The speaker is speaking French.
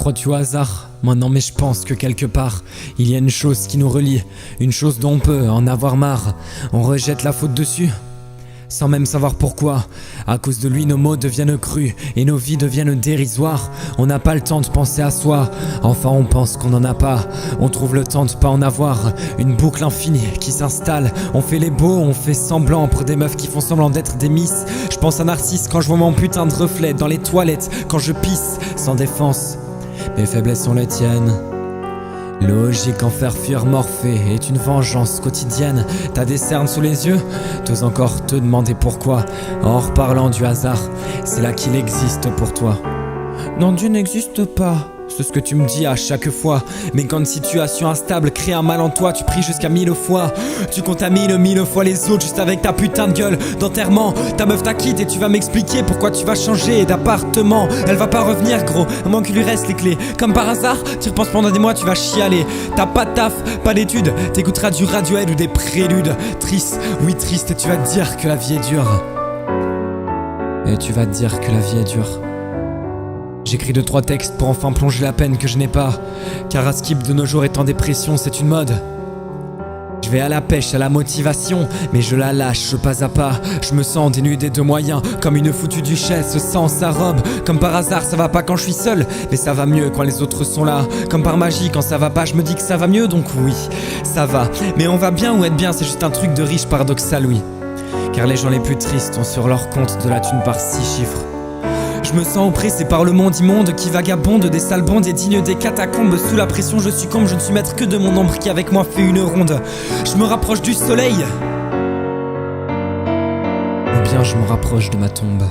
Crois-tu au hasard? Moi non, mais je pense que quelque part il y a une chose qui nous relie, une chose dont on peut en avoir marre. On rejette la faute dessus sans même savoir pourquoi. À cause de lui, nos mots deviennent crus et nos vies deviennent dérisoires. On n'a pas le temps de penser à soi, enfin on pense qu'on n'en a pas. On trouve le temps de pas en avoir, une boucle infinie qui s'installe. On fait les beaux, on fait semblant pour des meufs qui font semblant d'être des miss. Je pense à Narcisse quand je vois mon putain de reflet dans les toilettes, quand je pisse sans défense. Mes faiblesses sont les tiennes. Logique en faire fuir Morphée est une vengeance quotidienne. T'as des cernes sous les yeux? T'oses encore te demander pourquoi. En reparlant du hasard, c'est là qu'il existe pour toi. Non, Dieu n'existe pas, c'est ce que tu me dis à chaque fois. Mais quand une situation instable crée un mal en toi, tu pries jusqu'à 1000 fois. Tu contamines 1000 fois les autres juste avec ta putain de gueule d'enterrement. Ta meuf t'a quitté et tu vas m'expliquer pourquoi tu vas changer d'appartement. Elle va pas revenir gros, à moins qu'il lui reste les clés. Comme par hasard, tu repenses pendant des mois, tu vas chialer. T'as pas de taf, pas d'études, t'écouteras du Radiohead ou des préludes. Triste, oui triste, et tu vas te dire que la vie est dure. Et tu vas te dire que la vie est dure. J'écris 2-3 textes pour enfin plonger la peine que je n'ai pas. Car à skip de nos jours est en dépression, c'est une mode. Je vais à la pêche, à la motivation, mais je la lâche pas à pas. Je me sens dénudé de moyens, comme une foutue duchesse sans sa robe. Comme par hasard, ça va pas quand je suis seul, mais ça va mieux quand les autres sont là. Comme par magie, quand ça va pas, je me dis que ça va mieux, donc oui, ça va. Mais on va bien ou être bien, c'est juste un truc de riche paradoxal, oui. Car les gens les plus tristes ont sur leur compte de la thune par 6 chiffres. Je me sens oppressé par le monde immonde qui vagabonde des sales bandes et digne des catacombes. Sous la pression je succombe, je ne suis maître que de mon ombre qui avec moi fait une ronde. Je me rapproche du soleil, ou bien je me rapproche de ma tombe.